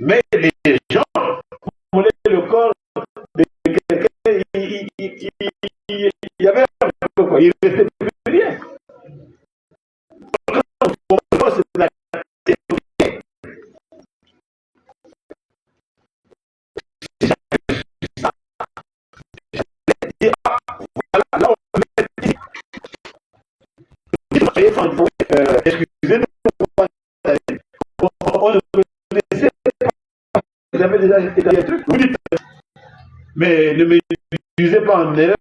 Mais les gens voulaient le corps de quelqu'un, il y avait un peu quoi, il ne restait plus rien. C'est la excusez-nous, on ne connaissait pas, j'avais déjà établi un truc, vous dites, mais ne me disez pas en erreur,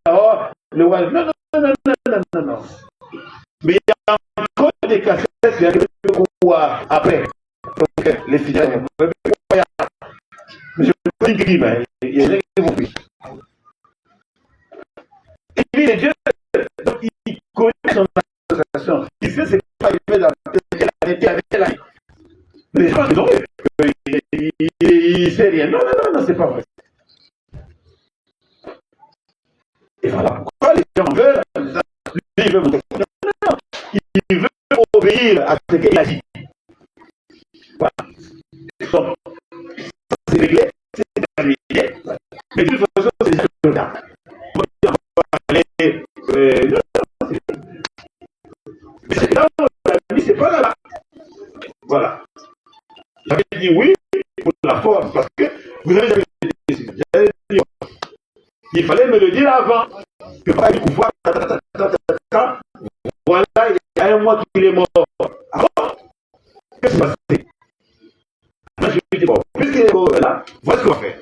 oh, le roi, non, non. Mais il y a encore des cassettes qui arrivent après, donc les fidèles, mais je peux écrire, il y a des qui vont plus. Et puis les dieux, donc il connaît son association, il sait ce qui va arriver dans la était avec la vie. Les gens disent, il ne sait rien. Non, c'est pas vrai. Et voilà pourquoi les gens veulent, lui, il veut non, il veut obéir à ce qu'il a dit. Voilà. Donc, c'est réglé, c'est terminé. Mais de toute façon, c'est déjà là. On va aller, mais c'est là où la vie, c'est pas là. Voilà. J'avais dit oui pour la forme, parce que vous avez jamais dit, j'avais dit, il fallait me le dire avant, que pas du pouvoir, voilà, il y a un mois qu'il est mort. Alors, qu'est-ce qui s'est passé? Moi, je lui dis, bon, puisqu'il est mort là, voilà ce qu'on va faire.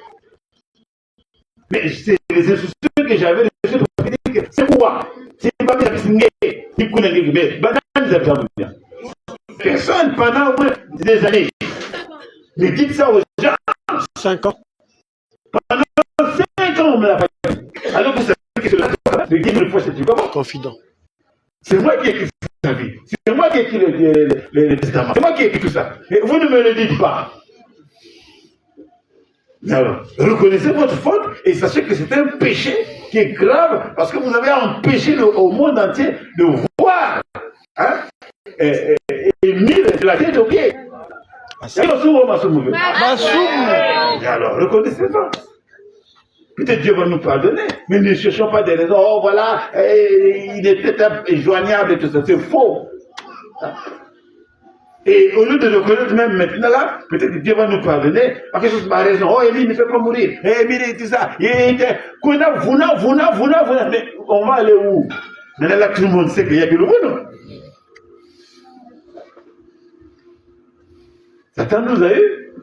Mais c'est les instructions que j'avais, c'est quoi? C'est pas bien signé, il connaît les mais personne pendant au moins des années. Mais dites ça aux gens. 5 ans. Pendant 5 ans, on me l'a pas dit. Alors que vous savez que c'est le dire une fois, c'est du comment? Confident. C'est moi qui ai écrit sa vie. C'est moi qui ai écrit le testament. C'est moi qui ai écrit tout ça. Et vous ne me le dites pas. Alors, reconnaissez votre faute et sachez que c'est un péché qui est grave parce que vous avez empêché au monde entier de voir. Hein? Et mis la tête aux pieds. Alors, reconnaissez-le. Peut-être Dieu va nous pardonner, mais ne cherchons pas des raisons. Oh, voilà, il est peut-être joignable et tout ça. C'est faux. Et au lieu de reconnaître même maintenant là, peut-être que Dieu va nous pardonner. Parce que c'est ma raison. Oh, Émile ne fait pas mourir. Émile, tout ça. Mais on va aller où? Maintenant là, tout le monde sait qu'il y a que le bon. Satan nous a eu.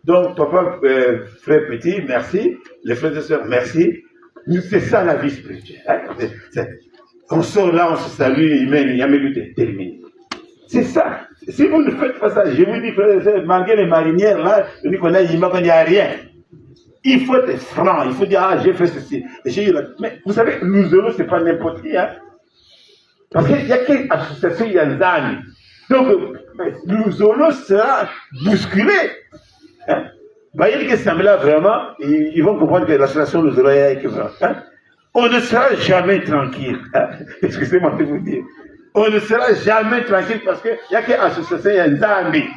Donc, papa, frère petit, merci. Les frères et sœurs, merci. C'est ça la vie spirituelle. Hein? On sort là, on se salue, il y a mes luttes terminées. C'est ça. Si vous ne faites pas ça, je vous dis, frères et sœurs, malgré les marinières, là, je dis qu'on n'y a rien. Il faut être franc, il faut dire, ah, j'ai fait ceci. Mais vous savez, nous ce n'est pas n'importe qui. Hein? Parce qu'il y a quelle association, il y a des âmes. Donc, nous sera bousculé. Hein? Bah, il y a que ça là vraiment, ils vont comprendre que l'association nous aura équivalent. Hein? On ne sera jamais tranquille. Hein? Excusez-moi de vous dire. On ne sera jamais tranquille parce qu'il n'y a qu'une association, il y a des amis.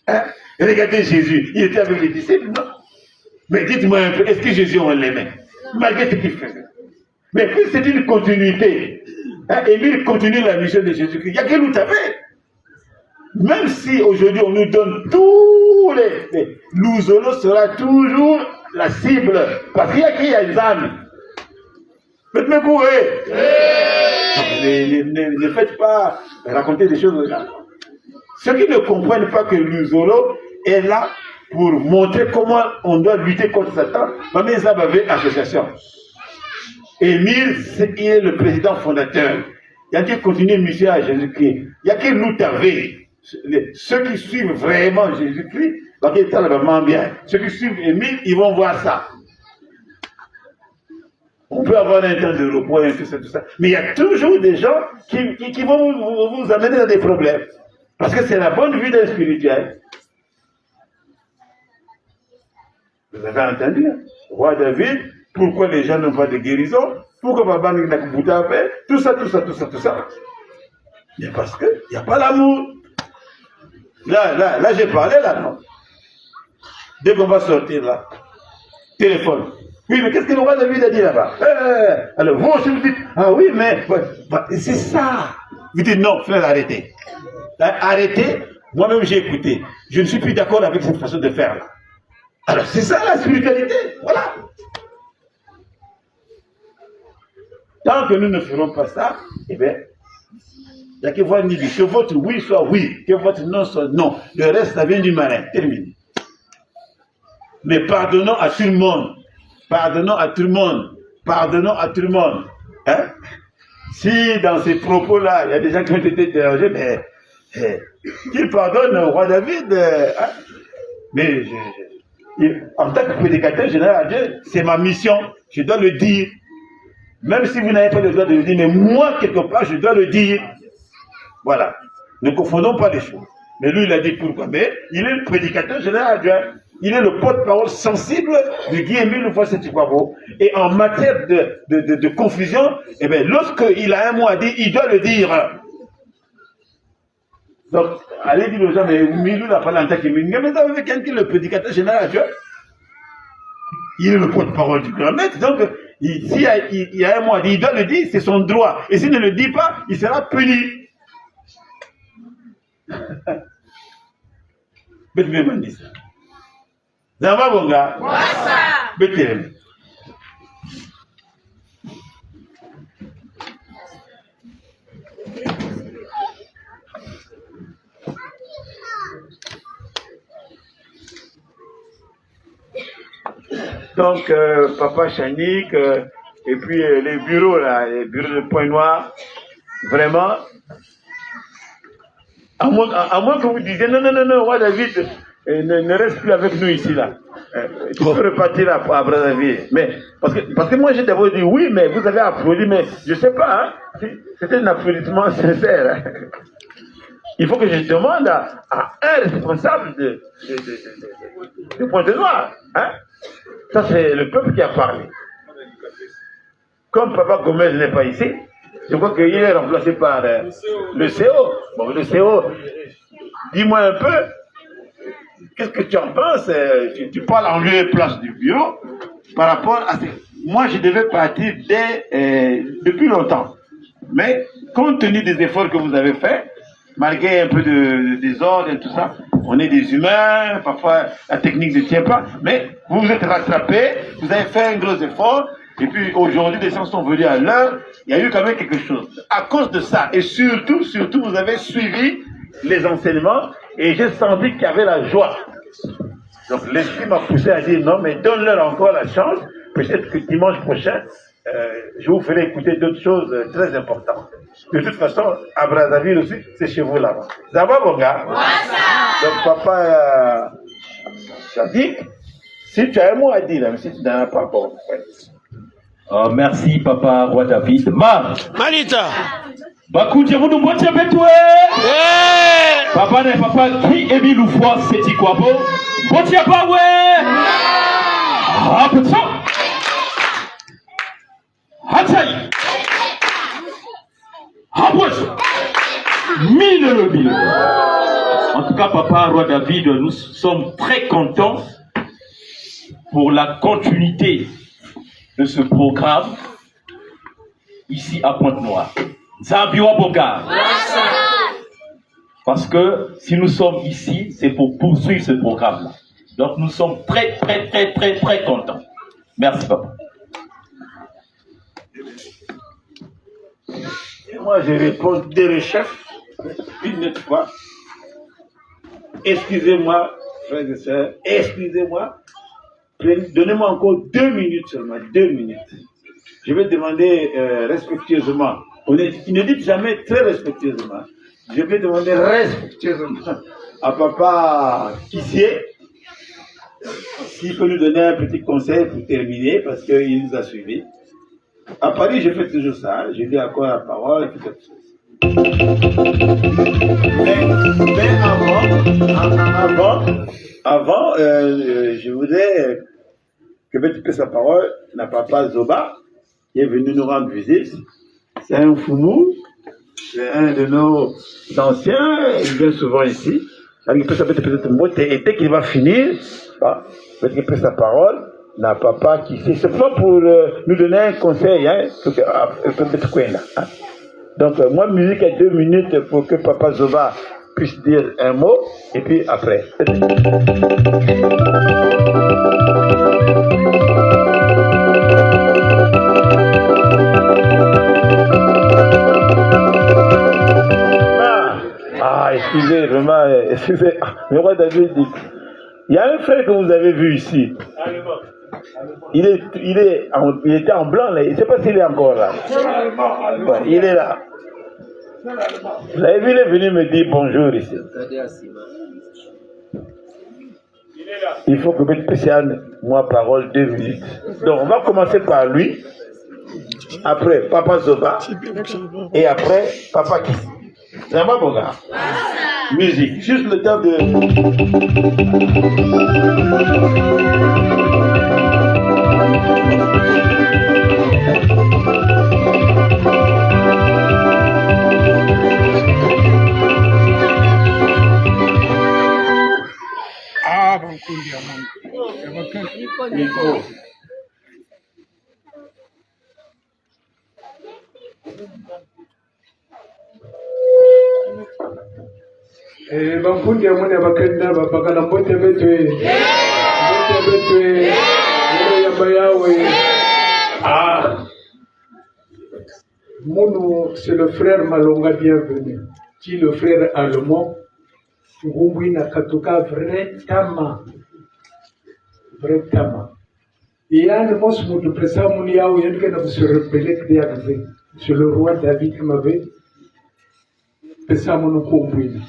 Hein? Regardez Jésus, il était avec les disciples, non? Mais dites-moi un peu, est-ce que Jésus, on l'aimait? Malgré ce qu'il faisait. Mais puis c'est une continuité. Hein? Et lui, il continue la mission de Jésus-Christ. Il n'y a que nous taper. Même si aujourd'hui on nous donne tous les Louzolo sera toujours la cible. Parce qu'il y a des âmes. Faites-moi courir. Ne faites pas raconter des choses. Ceux qui ne comprennent pas que Louzolo est là pour montrer comment on doit lutter contre Satan, mais ça va avec association. Émile, il est le président fondateur. Il y a qui continue le mission à Jésus-Christ. Il y a qui nous t'avait. Ceux qui suivent vraiment Jésus-Christ, ça va vraiment bien. Ceux qui suivent Émile, ils vont voir ça. On peut avoir un temps de repos et tout ça. Mais il y a toujours des gens qui vont vous amener dans des problèmes. Parce que c'est la bonne vie d'un spirituel. Vous avez entendu, hein? Roi David, pourquoi les gens n'ont pas de guérison? Pourquoi Baba n'a pas fait? Tout ça. Mais parce qu'il n'y a pas l'amour. Là, j'ai parlé, là, non. Dès qu'on va sortir, là, téléphone. Oui, mais qu'est-ce que le roi David a dit là-bas? Alors, vous aussi, vous dites, ah oui, mais c'est ça. Vous dites, non, frère, arrêtez. Arrêtez. Moi-même, j'ai écouté. Je ne suis plus d'accord avec cette façon de faire, là. Alors, c'est ça, la spiritualité. Voilà. Tant que nous ne ferons pas ça, eh bien, il n'y a que votre niveau. Que votre oui soit oui, que votre non soit non. Le reste, ça vient du marin. Terminé. Mais pardonnons à tout le monde. Pardonnons à tout le monde. Pardonnons à tout le monde. Hein? Si dans ces propos-là, il y a des gens qui ont été dérangés, mais qu'ils pardonnent au roi David. Hein? Mais en tant que prédicateur général à Dieu, c'est ma mission. Je dois le dire. Même si vous n'avez pas le droit de le dire, mais moi, quelque part, je dois le dire. Voilà. Ne confondons pas les choses. Mais lui, il a dit pourquoi. Mais il est le prédicateur général adjoint. Il est le porte-parole sensible de Guy-Émile Ufwa-Seti-Kwabo. Et en matière de confusion, eh bien, lorsqu'il a un mot à dire, il doit le dire. Donc, allez dire aux gens, mais Milou n'a pas l'entente qui mais vous avez quelqu'un qui est le prédicateur général adjoint. Il est le porte-parole du grand maître. Donc, s'il y a un mot à dire, il doit le dire, c'est son droit. Et s'il ne le dit pas, il sera puni. Bête mandi ça. Zamba bonga. Bête. Donc, Papa Chanik, et puis les bureaux là, les bureaux de Point Noir, vraiment. À moins que vous disiez, non, roi David, ne reste plus avec nous ici, là. Tu peux repartir à Brazzaville. Mais, parce que moi, j'ai d'abord dit oui, mais vous avez applaudi, mais je ne sais pas, hein, c'était un applaudissement sincère. Hein. Il faut que je demande à un responsable de Pointe-Noire. Hein. Ça, c'est le peuple qui a parlé. Comme Papa Gomez n'est pas ici, je crois qu'il est remplacé par le CO. Bon, le CO, dis-moi un peu, qu'est-ce que tu en penses? Tu parles en lieu et place du bureau par rapport à... Moi, je devais partir depuis longtemps. Mais, compte tenu des efforts que vous avez faits, malgré un peu de désordre et tout ça, on est des humains, parfois la technique ne tient pas, mais vous vous êtes rattrapés, vous avez fait un gros effort, et puis aujourd'hui, les gens sont venus à l'heure, il y a eu quand même quelque chose. À cause de ça, et surtout, vous avez suivi les enseignements, et j'ai senti qu'il y avait la joie. Donc l'esprit m'a poussé à dire non, mais donne-leur encore la chance, peut-être que dimanche prochain, je vous ferai écouter d'autres choses très importantes. De toute façon, à Brazzaville aussi, c'est chez vous là-bas. Ça va, mon gars? Donc, papa, Chadik, si tu as un mot à dire, mais si tu n'en as pas, bon. Ouais. Oh, merci, papa, roi David. Malita. Bakuti, vous nous montez avec toi. Papa, n'est papa, qui est mis le foie, c'est quoi, bon? Montez pas, ouais. Ah, peut-être ça. Hatsaï. Mille. En tout cas, papa, roi David, nous sommes très contents pour la continuité de ce programme ici à Pointe-Noire. Zambia Boga. Parce que si nous sommes ici, c'est pour poursuivre ce programme-là. Donc nous sommes très contents. Merci, papa. Et moi, je réponds des chefs, une autre fois. Excusez-moi, frères et sœurs, excusez-moi. Donnez-moi encore 2 minutes seulement, 2 minutes. Je vais demander respectueusement. Il ne dit jamais très respectueusement. Je vais demander respectueusement à papa Kissier s'il peut nous donner un petit conseil pour terminer, parce qu'il nous a suivis. À Paris, je fais toujours ça. Je dis encore la parole et tout ça. Mais avant, je voudrais que tu pèses sa parole, la papa Zoba, qui est venu nous rendre visite. C'est un foumou C'est un de nos anciens, il vient souvent ici. Il peut s'appeler peut-être mot, et dès qu'il va finir, peut-être qu'il prend sa parole, n'a papa qui sait. C'est pas pour nous donner un conseil, hein, Donc, moi, musique à 2 minutes pour que Papa Zoba puisse dire un mot, et puis après. Excusez, vraiment, excusez. Le roi David dit, il y a un frère que vous avez vu ici. Il était en blanc, là. Je ne sais pas s'il est encore là. Ouais, il est là. Vous l'avez vu, il est venu me dire bonjour ici. Il faut que je spécial, moi, parole 2 minutes. Donc, on va commencer par lui. Après, Papa Zoba. Et après, Papa Kissi. C'est un bon gars. Musique. Juste le temps de... Ah, bon, micro. Bampundi ya mwana bakenda bakala mbote betwe yamba yawe. Mounou, c'est le frère Malonga, bienvenue. Qui le frère allemand, Ngumbuina Katuka, vrai tama. Et il y a un mot sur le président Mounia où il y a quelqu'un qui se rebellait qui est arrivé. C'est le roi David qui m'avait président Mounia.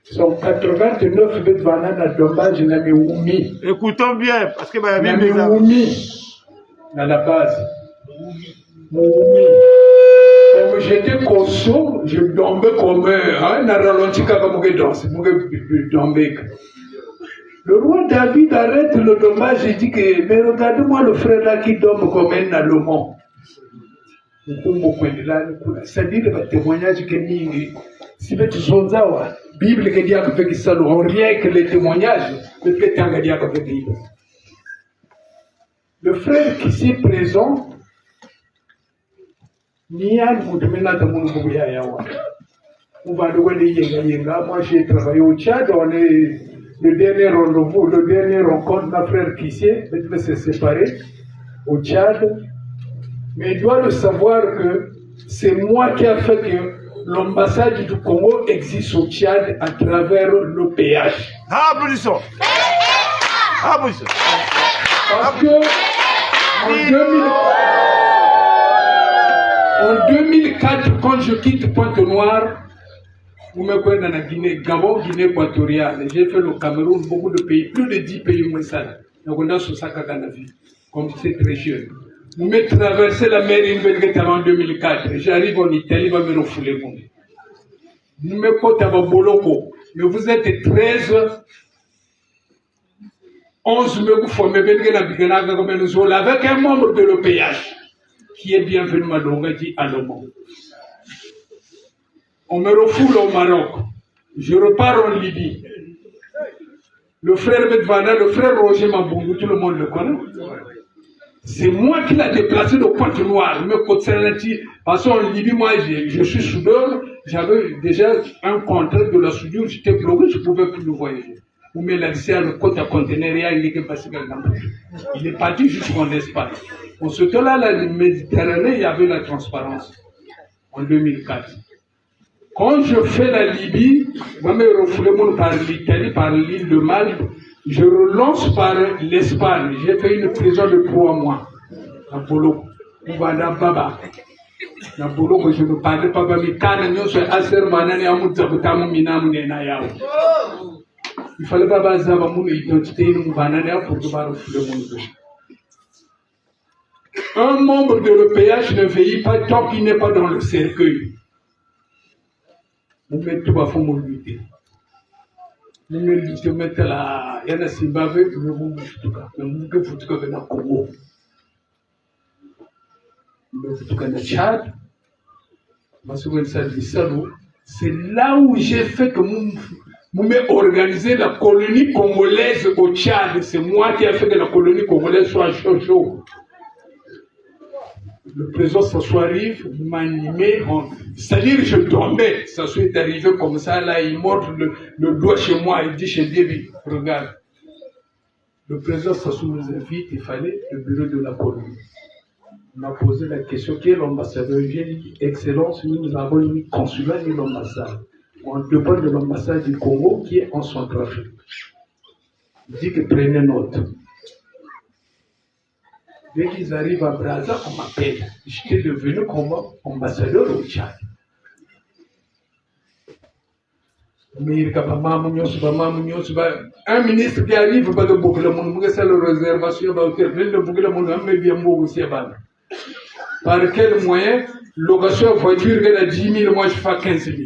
Son 89 bêtes bananes à dommage, n'a mis oumi. Écoutons bien, parce que ma vie est oumi. À la base. Oumi. Comme j'étais conso, je dormais comme un ralenti comme je dansais. Le roi David arrête le dommage et dit que, mais regardez-moi le frère là qui dorme comme un allemand. C'est-à-dire le témoignage que si vous êtes la Bible qui dit que ça n'ont rien que les témoignages, le frère qui s'est présent, moi j'ai travaillé au Tchad, on est le dernier rendez-vous, le dernier rencontre, ma frère qui s'est séparé au Tchad. Mais il doit le savoir que c'est moi qui ai fait que l'ambassade du Congo existe au Tchad à travers l'OPH. Applaudissons. Parce que en 2004, quand je quitte Pointe-Noire, vous me connaissez dans la Guinée, Gabon, Guinée équatoriale, j'ai fait le Cameroun, beaucoup de pays, plus de 10 pays au moins. Donc on a sur ça dans la vie, comme c'est très jeune. Vous me traversez la mer en 2004, j'arrive en Italie, va me refouler. Vous me côte à Boloko, mais vous êtes 13, 11 me vous formez avec un membre de l'OPH qui est bienvenu Madonga dit Allemand. On me refoule au Maroc. Je repars en Libye. Le frère Bedvana, le frère Roger Mabungu, tout le monde le connaît. C'est moi qui l'ai déplacé de Pointe-Noire. Parce qu'en Libye, moi, je suis soudeur. J'avais déjà un contrat de la soudure. J'étais bloqué, je ne pouvais plus le voyager. Vous me laissez à le côté à conteneur, il est parti jusqu'en Espagne. En ce temps-là, la Méditerranée, il y avait la transparence. En 2004. Quand je fais la Libye, je me refoule par l'Italie, par l'île de Malte, je relance par l'Espagne. J'ai fait une prison de 3 mois. À Bolo. Oubada Baba. À Bolo, je ne parlais pas de Mikana, nous sommes assez manani à Moutaboutamu Minamu Nenayao. Il fallait pas baser mon identité pour que refouler mon dos. Un membre de l'EPH ne veille pas tant qu'il n'est pas dans le cercueil. Vous mettez tout à fond mon lutter. Vous mettez là, il y a un Zimbabwe, mais vous mettez tout dans le Congo. Vous mettez tout dans le Tchad. c'est là où j'ai fait que vous m'avez organisé la colonie congolaise au Tchad. C'est moi qui ai fait que la colonie congolaise soit chaud. Le président Sassou arrive, vous m'animez. C'est-à-dire que je dormais. Sassou est arrivé comme ça, là, il montre le doigt chez moi, il dit chez David, regarde. Le président Sassou nous invite, il fallait le bureau de la colonie. On m'a posé la question, qui est l'ambassadeur? J'ai dit, Excellence, nous avons une consulat et l'ambassade. On demande de l'ambassade du Congo qui est en Centrafrique. Il dit que prenez note. Dès qu'ils arrivent à Brazza, on m'appelle. J'étais devenu comme ambassadeur au Tchad. Un ministre qui arrive, pas de beaucoup le monde, c'est la réservation, par quel moyen? Location voiture, elle a 10 000, moi je fais 15 000.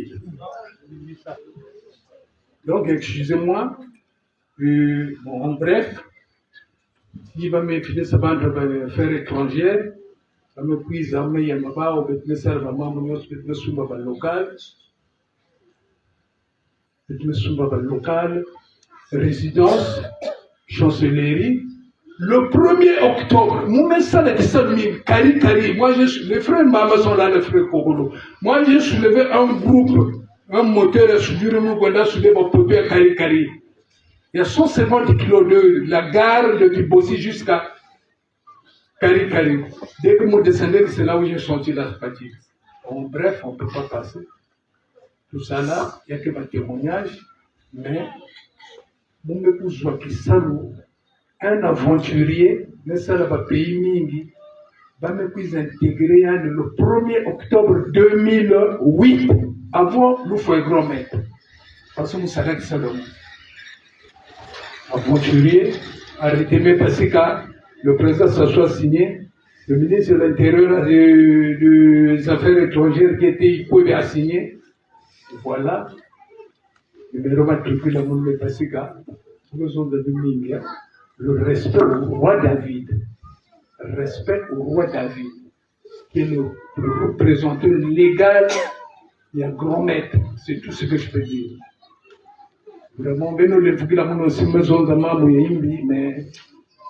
Donc, excusez-moi, en bref, il va me filer sa bande de faire étrangère, il me puise à me yamaba, ou me serve à maman, me soumba local, me soumba local, résidence, chancellerie. Le 1er octobre, moi les frères Mama sont là, les frères Kogolo. Moi, j'ai soulevé un groupe, un moteur à soudure, un soulevé mon peuple à Kari. Il y a 150 kilos de la gare de Dibossi jusqu'à Kari. Dès que je descendais, c'est là où j'ai senti la fatigue. Bon, bref, on ne peut pas passer. Tout ça là, il n'y a que ma témoignage, mais mon épouse Joaquin Salou, un aventurier, mais ça là, pays mingi, va me intégrer le 1er octobre 2008, avant le fouet grand maître. Parce que nous savons que ça aventurier, arrêté mais parce que le président s'assoit signé, le ministre de l'Intérieur des Affaires étrangères qui était Ipoé a signé. Voilà. Le respect au roi David. Respect au roi David, qui est le représentant légal et un grand maître. C'est tout ce que je peux dire. Vraiment, mais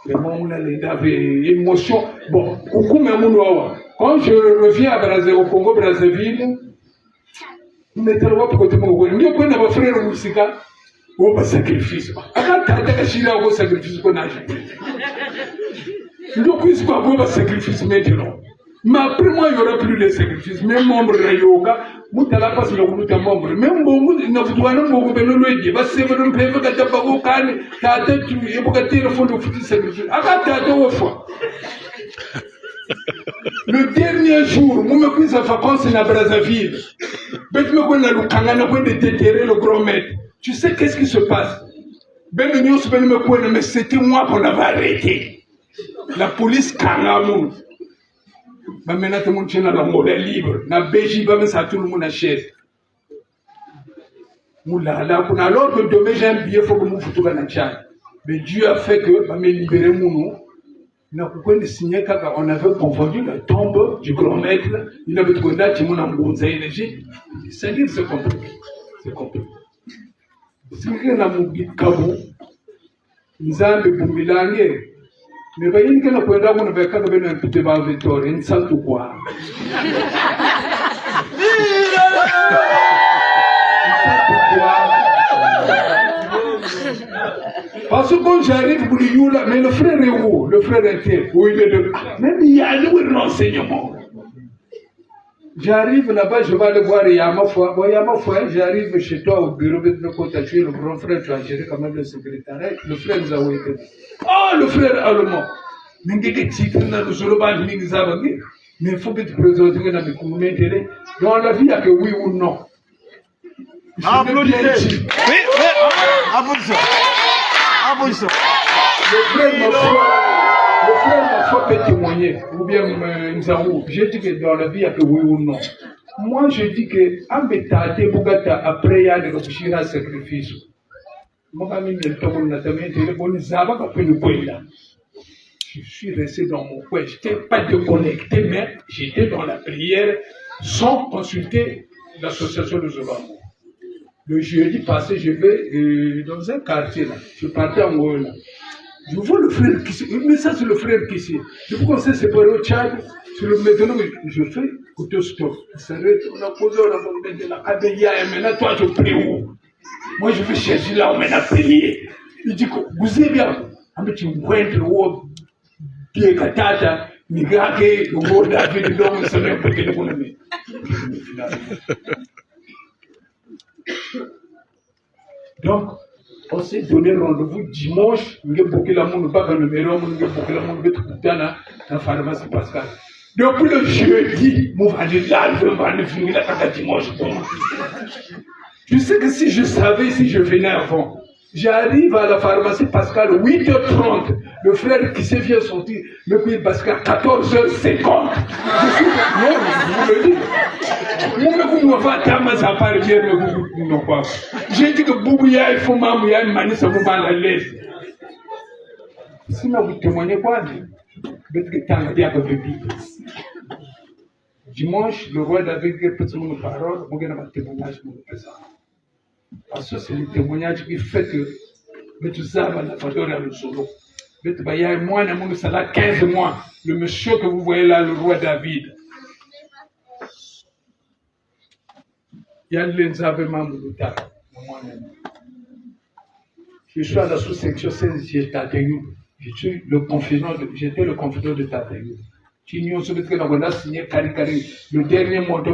vraiment, on a les émotions. Bon, quand je reviens à Brazzaville, au Congo, Brazzaville, je me trouve pour côté mon frère. Nous connaissons nos frères Moussika. On va sacrifice. Quand tu as dit que tu sacrifice, qu'on a fait. Nous connaissons pas sacrifice maintenant. Mais après moi, il n'y aura plus de sacrifice. Même membre de yoga, vous n'allez pas se le membre. Même bon, vous n'avez pas de dire. Parce que vous ne pouvez pas faire au calme. Tu as dit que tu as dit le fond de foutu sacrifice. Quand tu as dit au fond. Le dernier jour, moi, je suis en vacances à Brazzaville. Je me déterrer le grand maître. Tu sais qu'est-ce qui se passe? Mais c'était moi qu'on avait arrêté. La police Kangamou. Maintenant, tout le monde est dans le libre. La Belgique, tout le monde achète. Alors que demain, j'ai un billet, il faut que je me foute dans le Tchad. Mais Dieu a fait que je me libérer mon nom. On avait confondu la tombe du grand maître. Il avait trouvé là, tout le monde a emboursé l'énergie. C'est-à-dire que c'est compliqué. C'est compliqué. Si vous avez un Kabou, nous avons un Bumbilangue. Mais vous voyez que nous avons un petit peu de victoire, une salle de quoi. Parce que quand j'arrive pour le mais le frère est où? Le frère est où? Il est de... Même il y a le renseignement. J'arrive là-bas, je vais aller voir Yamafoua. Bon, Yamafoua, j'arrive chez toi au bureau de nos côtés, tu es le grand frère, tu as géré quand même le secrétariat. Le frère nous a été. Oh, le frère allemand. Mais il faut que tu présentes dans les communautés. Dans la vie, il n'y a que oui ou non. Applaudissez. Oui, applaudissez. Applaudissez. Le frère m'a fait témoigner, ou bien Nzaou. Je dis que dans la vie, il n'y a que oui ou non. Moi, je dis que Ambetade Bougata, après, il y a des sacrifices. Je suis resté dans mon coin. Je n'étais pas déconnecté, mais j'étais dans la prière. sans consulter l'association de Zobamour. Le jeudi passé, je vais dans un quartier là. Je partais en haut là. Je vois le frère qui mais ça c'est le frère qui s'est. Depuis qu'on s'est séparé au Tchad, sur le maintenant, je fais auto-stop. On a posé, on a monté la Kabeya, et maintenant toi tu pries où? Moi je vais chercher là où on a prié. Il dit que vous êtes bien. Mais tu vois le haut, pied katata, migrake, le haut David, donc c'est même pas que le bonhomme. Donc, on s'est donné rendez-vous dimanche, nous avons bouclé la monde, pas dans le numéro, nous avons bouclé la monde, dans la pharmacie Pascal. Depuis le jeudi, nous allons finir la dimanche. Je sais que si je savais, si je venais avant, j'arrive à la pharmacie Pascal 8h30, le frère qui s'est vient sortir, le pays Pascal 14h50. Je suis non, je vous le dis. J'ai dit que Boubouya, il faut m'amouiller, il faut m'amouiller l'aise. Sinon, vous témoignez quoi? Dimanche, le roi David a fait son parole, vous avez un témoignage pour le présent. Parce que c'est le témoignage qui fait que tout ça va la faire dans le solo. Il y a moi, 15 mois, le monsieur que vous voyez là, le roi David. Il y a l'enzavément de l'État. Je suis à la sous-section 16, j'étais le confident de Tatayou. Le dernier mot de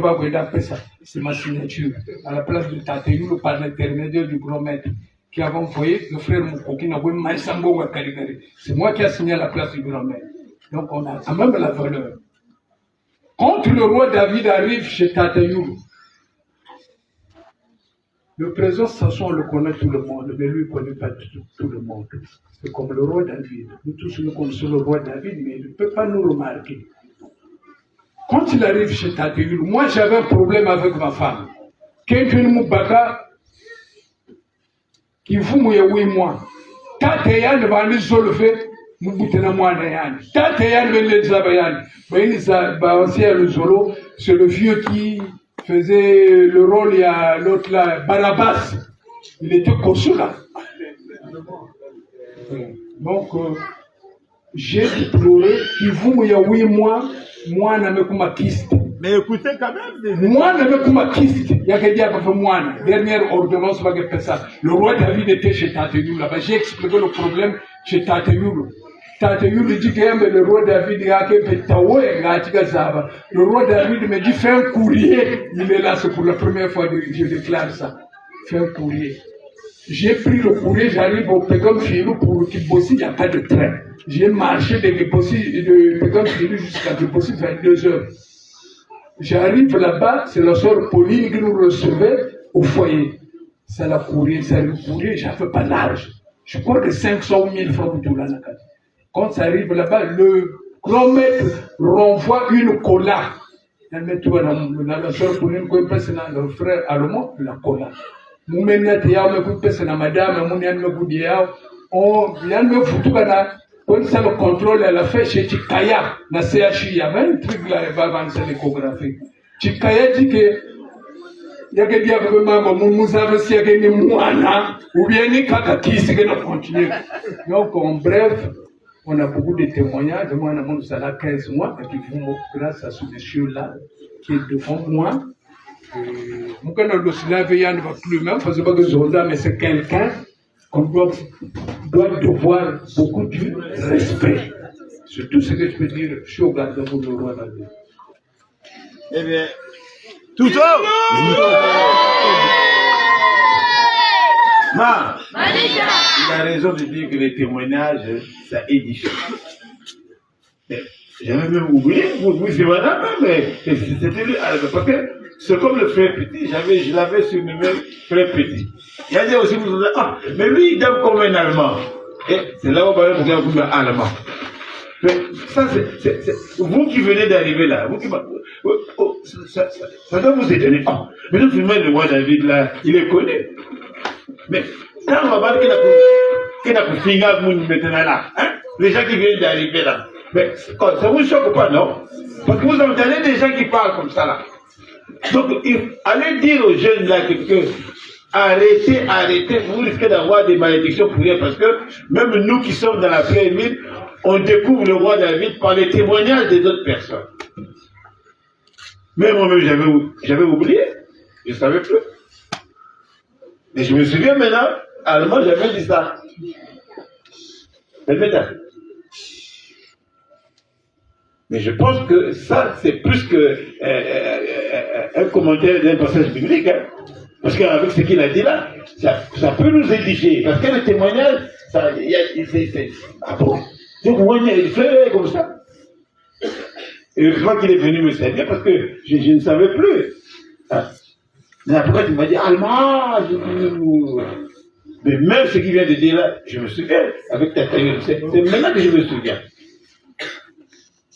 c'est ma signature. À la place de Tatayou, par l'intermédiaire du grand maître, qui avait envoyé le frère Moukoki, c'est moi qui ai signé à la place du grand maître. Donc on a quand même la valeur. Quand le roi David arrive chez Tatayou, le président Samson le connaît tout le monde, mais lui ne connaît pas tout le monde. C'est comme le roi David. Nous tous nous connaissons le roi David, mais il ne peut pas nous remarquer. Quand il arrive chez Tatayou, moi j'avais un problème avec ma femme. Quelqu'un m'a baga, qui vous m'a oui moi. Tatayou va aller soulever, nous boutons moi d'ailleurs. Tatayou va aller zabayan. C'est le vieux qui faisait le rôle, il y a l'autre là, Barabbas. Il était costaud là. Donc, j'ai déploré qu'il vous y a 8 mois, moi, je n'ai pas kiste. Mais écoutez quand même. Moi, je n'ai pas kiste. Il y a quelqu'un qui a fait moi. Dernière ordonnance, va faire ça. Le roi David était chez Tatayou là-bas. J'ai expliqué le problème chez Tatayou. Tatayou lui dit que le roi David le roi David me dit fais un courrier. Il est là, c'est pour la première fois que je déclare ça. Fais un courrier. J'ai pris le courrier, j'arrive au Pegam Filou pour Kibossi, il n'y a pas de train. J'ai marché de Pegam Filou jusqu'à Kibossi vers 2h. J'arrive là-bas, c'est la sœur Pauline qui nous recevait au foyer. C'est la courrier, c'est le courrier, j'avais pas l'âge. Je crois que 500 ou 1000 francs tout là. Quand ça arrive là-bas, le grand maître renvoie une cola. Elle met tout la soeur Pauline, le frère allemand, la cola. Nous menons madame, on vient me foutre là. Quand ça le contrôle, elle a fait chez Chikaya, la CHU, il y avait un truc là, elle va avancer l'échographie. Chikaya dit que il y a que dire vraiment, nous avons si il y a moana, ou bien ni kakaki, c'est que nous continuons. Donc, en bref, on a beaucoup de témoignages. Moi, on a ça là 15 mois, et puis vous, grâce à ce monsieur-là, qui est devant moi. Mon canal de Slavéa ne va plus même, parce que pas que Zonda, mais c'est quelqu'un qu'on doit devoir beaucoup de respect. C'est tout ce que je peux dire. Je suis au gardien pour le roi David. Eh bien, tout haut! Il a raison de dire que les témoignages, ça édifie. J'avais même oublié, oui, c'est madame, mais c'était lui, parce que c'est comme le frère Petit, je l'avais surnommé frère Petit. Il y a des aussi, mais lui, il donne comme un Allemand. Et c'est là où on va dire comme un Allemand. Mais ça, c'est vous qui venez d'arriver là, vous qui ça doit vous étonner. Mais donc, finalement, le roi David là, il est connu. Mais quand on va voir qu'il a pu finir maintenant là, hein, les gens qui viennent d'arriver là, mais ça vous choque ou pas, non? Parce que vous entendez des gens qui parlent comme ça là. Donc, allez dire aux jeunes là que arrêtez, vous risquez d'avoir des malédictions pour rien, parce que même nous qui sommes dans la pyramide, on découvre le roi David par les témoignages des autres personnes. Mais moi-même, j'avais oublié, je ne savais plus. Mais je me souviens maintenant, allemand, j'avais dit ça. Mais je pense que ça, c'est plus que un commentaire d'un passage biblique. Hein. Parce qu'avec ce qu'il a dit là, ça peut nous édifier. Parce que le témoignage, ah bon, il fait comme ça. Et heureusement qu'il est venu me servir parce que je ne savais plus. Ah. Mais après, tu m'as dit, Allemand, mais même ce qu'il vient de dire là, je me souviens, avec ta télé, c'est maintenant que je me souviens.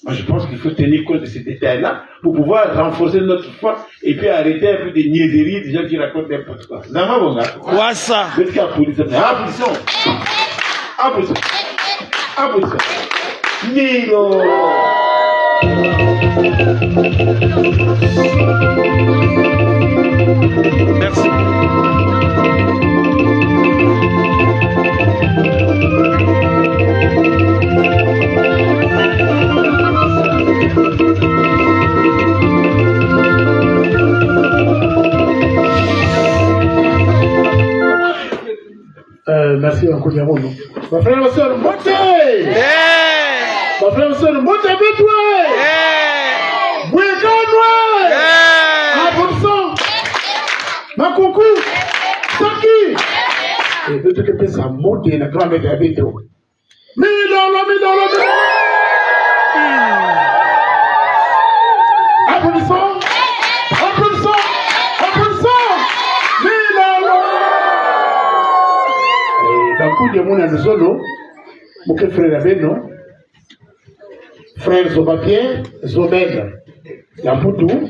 Moi, je pense qu'il faut tenir compte de ces détails-là pour pouvoir renforcer notre foi et puis arrêter un peu des niaiseries des gens qui racontent n'importe quoi. Nama bonga. Quoi ça? Applaudissons. Nilo. Merci. Merci encore, Yaron. Ma frère, ma soeur, montez! Ma frère, ma soeur, montez avec toi! Bouéganoué! Abonson! Ma coucou! Saki! Et de tout que ça monte, la grand-mère de vidéo. Abonson! De mon Zolo, mon frère Beno, frère Zobapien, Zobed, Yapoutou,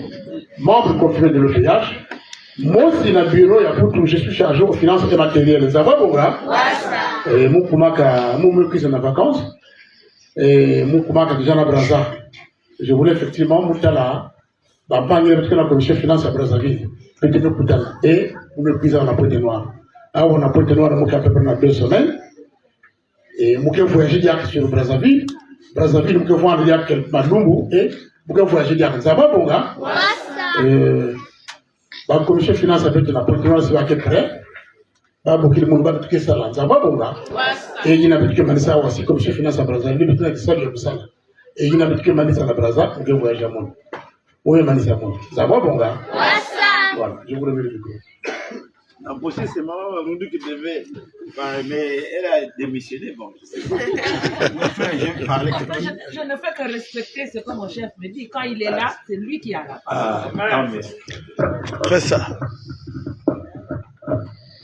membre confirmé de l'OPH. Moi aussi, dans le bureau, Yapoutou, je suis chargé aux finances et matérielles. Ça va, Boga? Et mon Koumaka, mon qui en vacances. Et mon Koumaka déjà à Brazza. Je voulais effectivement, Moutala, la bannière de la commission finance à Brazzaville, et mon prise en la Pointe Noire. Ah, on a Pointe Noire, on a à peu près 2 semaines. Et nous avons voyagé sur Brazzaville. Brazzaville, nous avons voyagé avec Malumbu et nous avons voyagé avec Zababonga. La commission finance avec la Pointe Noire, c'est à quel près? Beaucoup de monde va tout ça là, Zababonga. Et il y a une que Manissa aussi, commission finance à Brazzaville, il y a une ça de ça. Et il y a une que Manissa à Brazzaville, nous avons voyagé à Monde. Oui, Manissa à Monde. Zababonga. Voilà, je vous remercie. Non, Bossé, c'est maman Mamoudou qui devait parler, mais elle a démissionné. Bon, je sais pas. Je ne fais que respecter ce que mon chef me dit. Quand il est là, c'est lui qui a la parole. Ah, mais... Fais ça.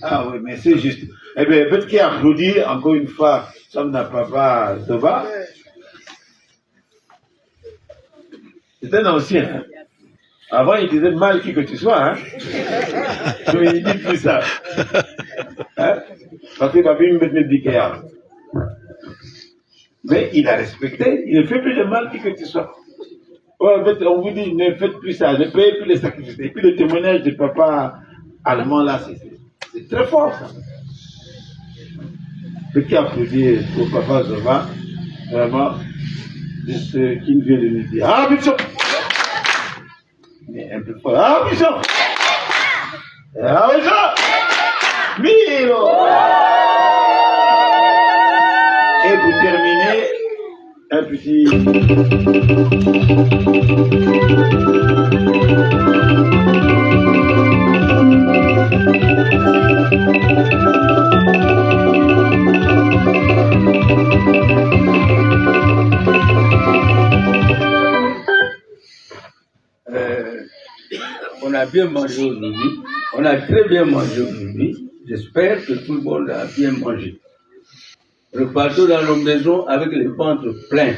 Ah oui, mais c'est juste. Eh bien, peut-être qu'il a applaudi encore une fois, Sam n'a papa Toba. C'est un ancien. Hein? Avant, il disait mal qui que tu sois, hein. Mais il dit plus ça. Hein? Parce qu'il va bien mettre le bikea. Mais il a respecté, il ne fait plus de mal qui que tu sois. Ouais, en fait, on vous dit, ne faites plus ça, ne payez plus les sacrifices. Et puis le témoignage de papa allemand, là, c'est très fort, ça. Ce qui applaudit au papa Zova, vraiment, de ce qu'il vient de nous dire. Ah, Bishop! Mais un peu fort. Ah, Bishop! Ah, Bishop! Milo! Et pour terminer, un petit... On a bien mangé aujourd'hui, on a très bien mangé aujourd'hui. J'espère que tout le monde a bien mangé. Repartons dans nos maisons avec les ventres pleins.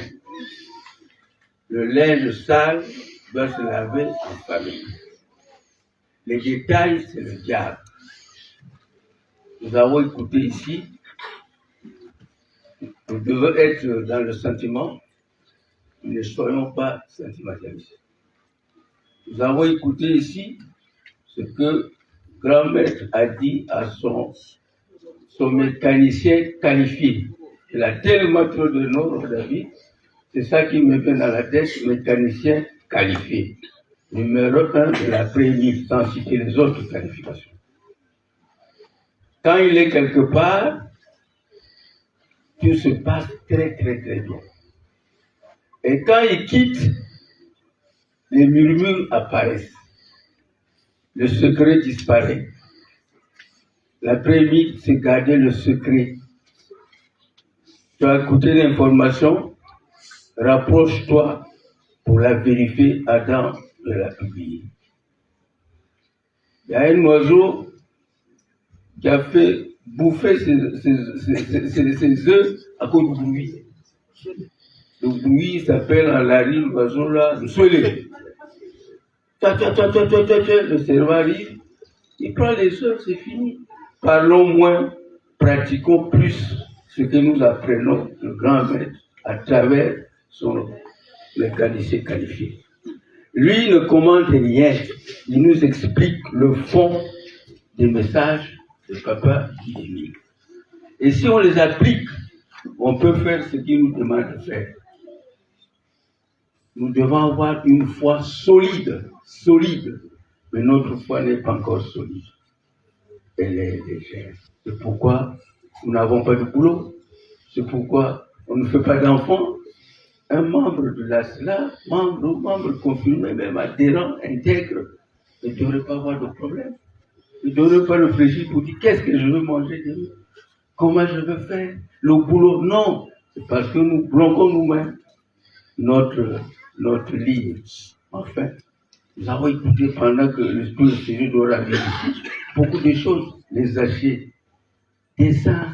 Le linge sale doit se laver en famille. Les détails, c'est le diable. Nous avons écouté ici, nous devons être dans le sentiment, ne soyons pas sentimentalistes. Nous avons écouté ici ce que grand maître a dit à son mécanicien qualifié. Il a tellement trop de noms, David. C'est ça qui me vient dans la tête, mécanicien qualifié. Numéro 1 de la prémisse, sans citer les autres qualifications. Quand il est quelque part, tout se passe très très très bien. Et quand il quitte, les murmures apparaissent. Le secret disparaît. La prémisse, c'est garder le secret. Tu as écouté l'information, rapproche-toi pour la vérifier avant de la publier. Il y a un oiseau qui a fait bouffer ses œufs à cause du bruit. Le bruit s'appelle en larie, l'oiseau là, le soleil. Le cerveau arrive, il prend les œufs, c'est fini. Parlons moins, pratiquons plus ce que nous apprenons le grand maître à travers son mécanicien qualifié. Lui ne commande rien, il nous explique le fond des messages de Papa Guy. Et si on les applique, on peut faire ce qu'il nous demande de faire. Nous devons avoir une foi solide, mais notre foi n'est pas encore solide. Elle est légère. C'est pourquoi nous n'avons pas de boulot. C'est pourquoi on ne fait pas d'enfants. Un membre de la SLA, membre confirmé, même adhérent, intègre, ne devrait pas avoir de problème. Il ne devrait pas réfléchir pour dire qu'est-ce que je veux manger demain, comment je veux faire, le boulot. Non, c'est parce que nous bloquons nous-mêmes notre ligne. Enfin, nous avons écouté pendant que l'esprit de Seigneur doit la vérité, beaucoup de choses, les achets. Descends,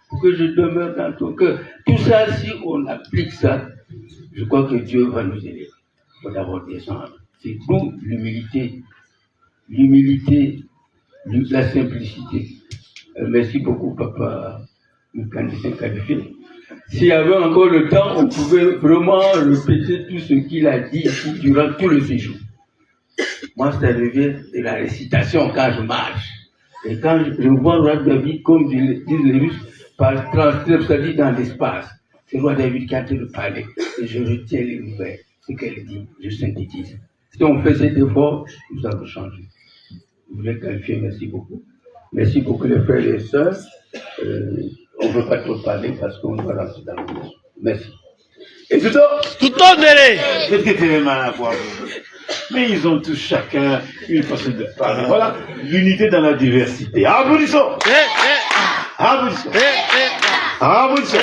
pour que je demeure dans ton cœur. Tout ça, si on applique ça, je crois que Dieu va nous aider. Il faut d'abord descendre. C'est d'où l'humilité, la simplicité. Merci beaucoup, Papa, mécanicien qualifié. S'il y avait encore le temps, on pouvait vraiment répéter tout ce qu'il a dit durant tout le séjour. Moi, ça devient de la récitation quand je marche. Et quand je vois Roi David, comme disent les Russes, par transcrire, ça dit dans l'espace. C'est Roi David qui a été le parler. Et je retiens les nouvelles, ce qu'elle dit, je synthétise. Si on fait cet effort, nous allons changer. Je voulais qualifier, merci beaucoup. Merci beaucoup les frères et les sœurs. On ne veut pas trop parler parce qu'on doit rentrer dans le monde. Merci. Et tout Délé. qu'est-ce que tu mal à voir? Mais ils ont tous chacun une façon de parler. Voilà, l'unité dans la diversité. Applaudissons. Applaudissons. Applaudissons.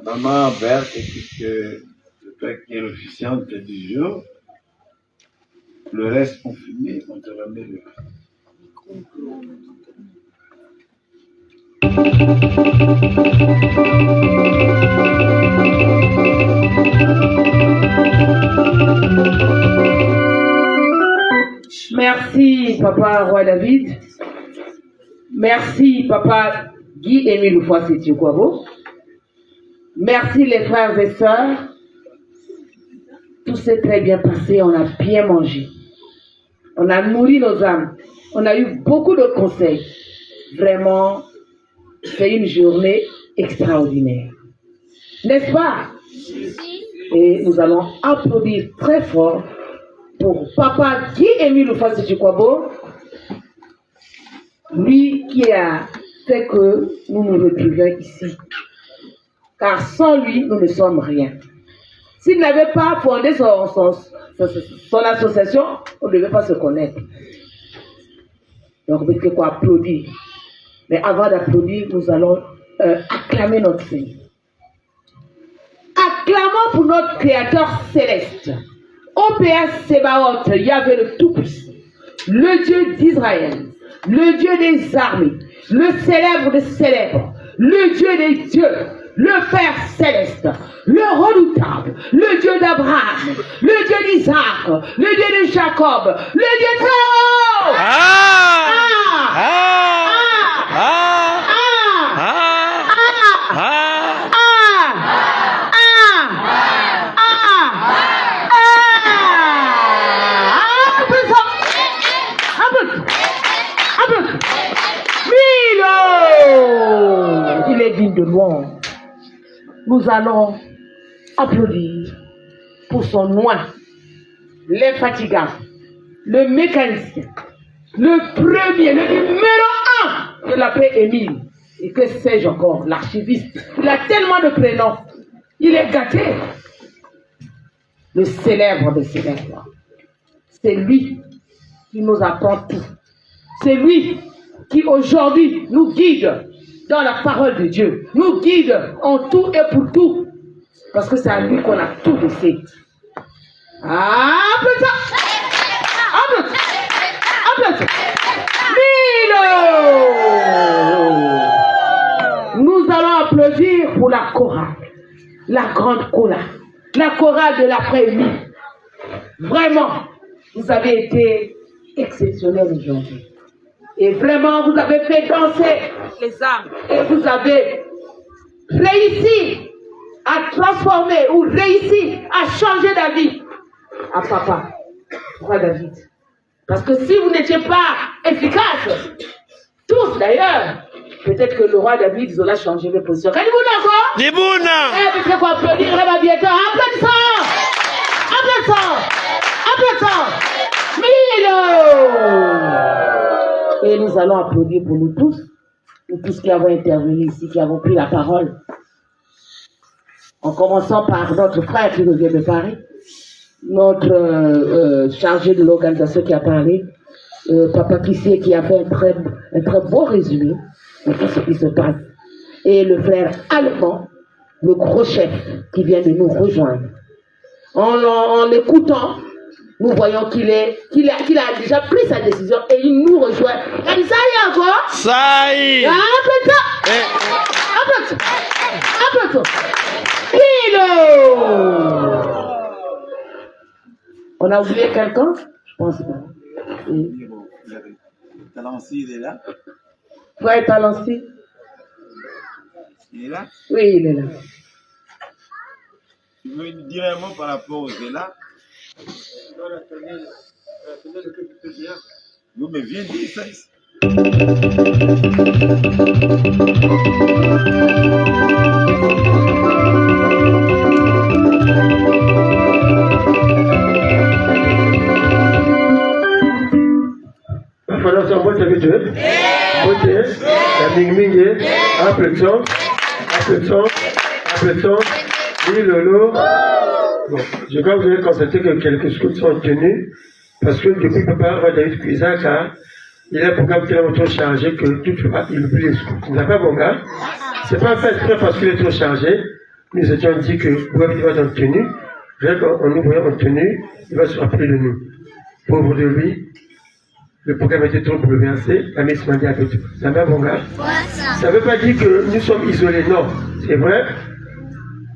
Maman Berthe, puisque le père qui est l'officiante du jour, le reste on finit, on te remet le Merci, Papa Roi David. Merci, Papa Guy-Émile Ufwasi-Tchoukwabo. Merci, les frères et sœurs. Tout s'est très bien passé, on a bien mangé. On a nourri nos âmes. On a eu beaucoup de conseils. Vraiment, c'est une journée extraordinaire. N'est-ce pas? Et nous allons applaudir très fort pour Papa Guy-Émile Ufwasi-Tchoukwabo, lui qui a fait que nous nous retrouvions ici. Car sans lui, nous ne sommes rien. S'il n'avait pas fondé son association, on ne devait pas se connaître. Donc, on peut quoi applaudir. Mais avant d'applaudir, nous allons acclamer notre Seigneur. Acclamons pour notre Créateur céleste. OPS Sébaoth, Yahvé le Tout-Puissant, le Dieu d'Israël, le Dieu des armées, le célèbre des célèbres, le Dieu des dieux, le Père céleste, le redoutable, le Dieu d'Abraham, le Dieu d'Isaac, le Dieu de Jacob, le Dieu très haut. Il est digne de louange. Nous allons applaudir pour son nom, l'infatigable, le mécanicien, le premier, le numéro 1 de la paix Émile. Et que sais-je encore, l'archiviste. Il a tellement de prénoms. Il est gâté. Le célèbre de célèbres. C'est lui qui nous apprend tout. C'est lui qui aujourd'hui nous guide dans la parole de Dieu. Nous guide en tout et pour tout. Parce que c'est à lui qu'on a tout laissé. Nous allons applaudir pour la chorale. La grande chorale. La chorale de l'après-midi. Vraiment, vous avez été exceptionnels aujourd'hui. Et vraiment, vous avez fait danser les âmes. Et vous avez réussi à transformer ou réussi à changer d'avis à papa, roi David. Parce que si vous n'étiez pas efficace, tous d'ailleurs, peut-être que le roi David, ils auraient changé de position. Qu'allez-vous d'accord? Debouna! Eh, mais c'est quoi applaudir là-bas bientôt? Applaudissons! Applaudissons! Applaudissons! Milo! Et nous allons applaudir pour nous tous qui avons intervenu ici, qui avons pris la parole. En commençant par notre frère qui nous vient de Paris, notre chargé de l'organisation qui a parlé, Papa Kissé qui a fait un très beau résumé de tout ce qui se passe. Et le frère allemand, le gros chef qui vient de nous rejoindre. En l'écoutant, nous voyons qu'il a déjà pris sa décision et il nous rejoint. Il dit ça y est encore? Ça y est! Applaudissons! On a oublié quelqu'un? Je pense pas. Talancy, il est là? Frère Talancy? Il est là? Oui, il est là. Tu veux dire un mot par rapport aux Zéla? Oui, mais viens dire ça ici. Fondation Bote Bitu, Bote, la Mingmingue, applaudissons, oui Lolo. Bon, je crois que vous avez constaté que quelques scouts sont tenus, parce que depuis Papa Roi David Isaac, il a un programme tellement trop chargé que tout il oublie les scouts. Il n'a pas bon gars. C'est pas fait exprès parce qu'il est trop chargé. Nous étions dit que Boabiti va être en tenue. En nous voyant en tenue, il va se rappeler de nous. Pauvre de lui. Le programme était trop bouleversé, la messe m'a dit avec tout. Ça va, bon gars? Ça ne veut pas dire que nous sommes isolés, non. C'est vrai.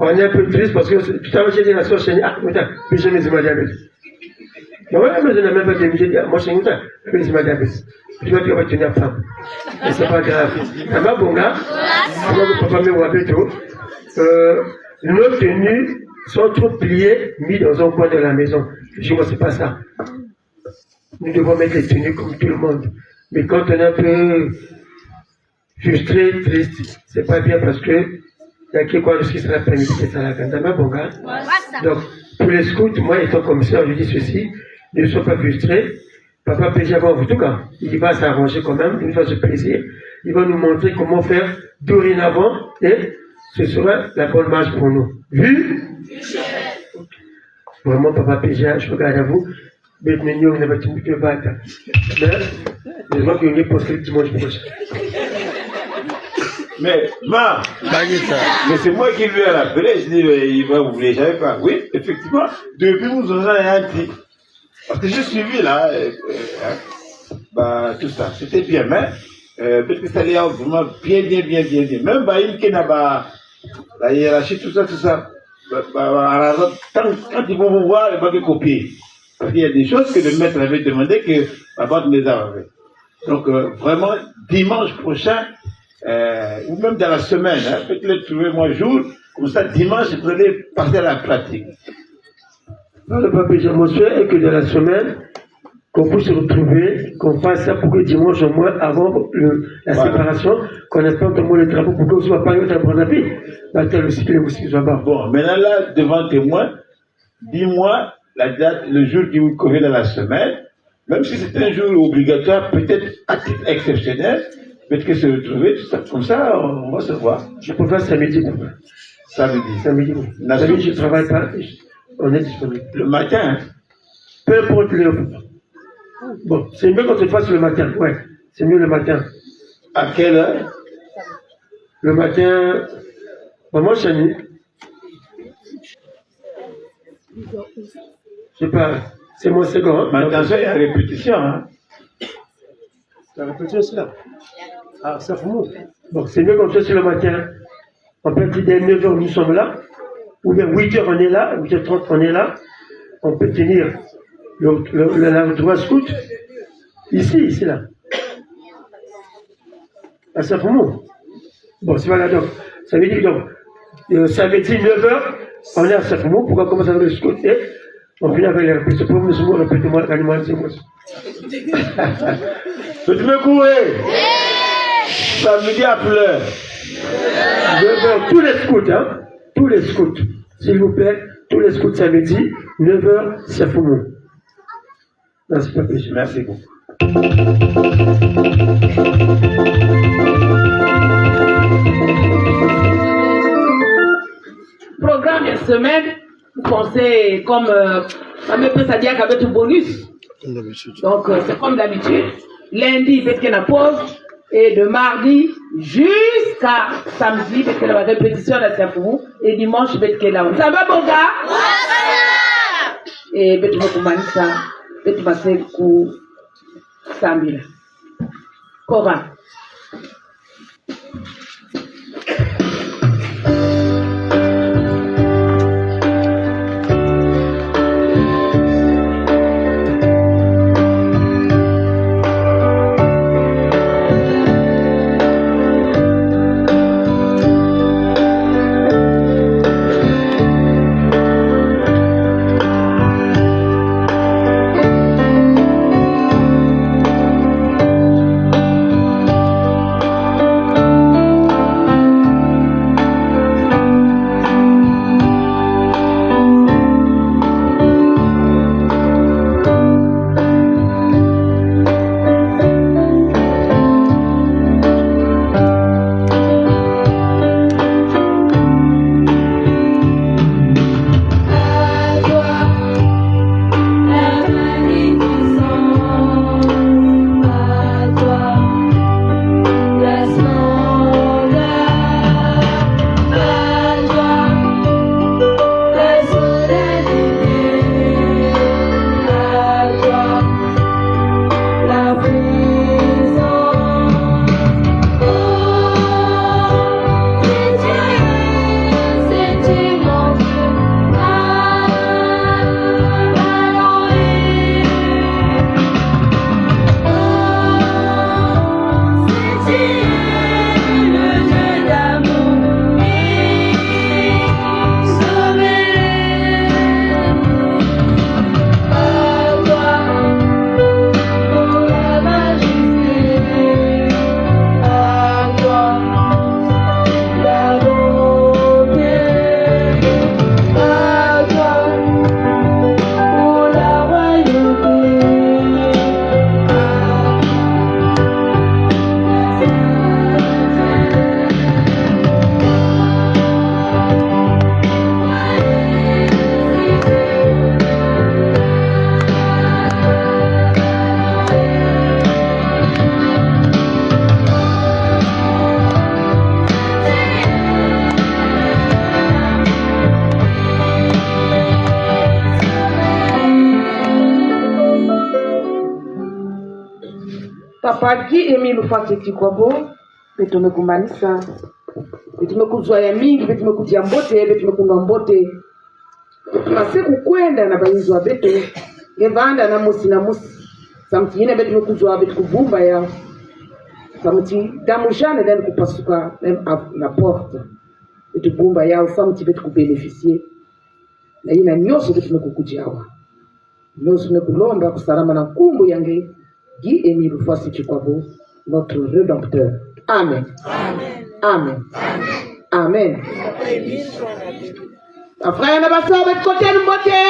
On est un peu triste parce que tout à l'heure j'ai dit à la soeur Chénie, putain, mais j'ai mis ma diabète. Mais voilà, mais je n'ai même pas dit, j'ai dit, moi Chénie, j'ai mis ma diabète. Tu vas dire, on va tenir femme. Et c'est pas grave. Ça va, bon gars? Moi, le papa me rappelle tout. Nos tenues sont trop pliées, mis dans un coin de la maison. Je vois, c'est pas ça. Nous devons mettre les tenues comme tout le monde. Mais quand on est un peu frustré, triste, c'est pas bien parce que il y a qui quoi jusqu'à l'après-midi, c'est ça la gandama, bon gars. Donc, pour les scouts, moi étant commissaire, je dis ceci, ne sois pas frustrés. Papa PG avant vous, en tout cas, il va s'arranger quand même, une fois ce plaisir. Il va nous montrer comment faire dorénavant et ce sera la bonne marche pour nous. Vu? Vraiment, Papa PG, je regarde à vous. Mais je ne vais pas te battre. Mais je vois qu'il y a une poste dimanche prochain. Mais, mais c'est moi qui lui ai rappelé, je dis, il va oublier, je savais pas. Oui, effectivement, depuis nous avons un petit. Parce que j'ai suivi là, tout ça, c'était bien, mais peut-être que ça allait vraiment bien. Même Baïm qui n'a pas La hiérarchie, tout ça. Quand ils vont vous voir, ils vont pas copier. Parce qu'il y a des choses que le maître avait demandé que Papa ne les a fait. Donc, vraiment, dimanche prochain, ou même dans la semaine, peut-être trouvez-moi jour, comme ça, dimanche, vous allez passer à la pratique. Non, le pape, mon souhait est que dans la semaine, qu'on puisse se retrouver, qu'on fasse ça pour que dimanche au moins, avant la séparation, qu'on espère tout le monde les travaux pour qu'on ne soit pas eu à prendre la vie. Dans tel aussi que les moustiques soient bas. Bon, maintenant là, devant témoin, dis-moi la date, le jour qui vous convient dans la semaine, même si c'est un jour obligatoire, peut-être à titre exceptionnel, peut-être que se retrouver, tout ça, comme ça, on va se voir. Je préfère samedi. Samedi. Samedi, je ne travaille pas, on est disponible. Le matin, peu importe l'heure. Bon, c'est mieux qu'on se fasse le matin, ouais. C'est mieux le matin. À quelle heure? Le matin, moi, Chani. Je sais pas, c'est mon second. Hein? Mais attention, il y a répétition. Hein? La répétition, c'est là. Ah, ça fait mou. Bon, c'est mieux qu'on se fasse le matin. On peut dire dès 9h, nous sommes là. Ou bien 8h, on est là. 8h30, on est là. On peut tenir la droit scout. Ici, là. À Saint-Froumont. Bon, c'est voilà donc. Ça veut dire donc, samedi 9h, on est à Saint-Froumont. Pourquoi commencer avec le scout? On finit avec les répétitions. Pour nous, répétez-moi l'animal, c'est moi. Tu veux courir? Samedi à pleurs. 9h, tous les scouts, hein? Tous les scouts. S'il vous plaît, tous les scouts samedi, 9h, Saint-Froumont. Merci, Papa. Merci beaucoup. Programme de semaine, vous pensez comme ça me peut dire qu'avec un bonus. Donc c'est comme d'habitude. Lundi, peut-être qu'il y a une pause. Et de mardi jusqu'à samedi, peut-être qu'il y a une répétition à Saint-Froumont. Et dimanche, peut-être qu'il y a là. Ça va, bon gars? Et peut-être que vous ça. Peut-être que vous Samira. Cora. Papa Guy Émile Fati Kwabo, Petono Kumanisa. betumekuzwa ya mingi, betumekujia mbote, betumekunga mbote. Masiku kwenda na bayizwa betu, ngevanda na musi. Samti yine betumekuzwa betukubumba ya. Samti damujane den kupasuka na porte. Betubumba ya, samti betukubénéficier. Na yina nyoso betumekukujiawa. Nyoso mekulomba kusarama na kumbu yange, Guy Émile Rufwasi Chikwabo, notre Rédempteur. Amen. Amen. Amen. Frère, on va se côté de beauté.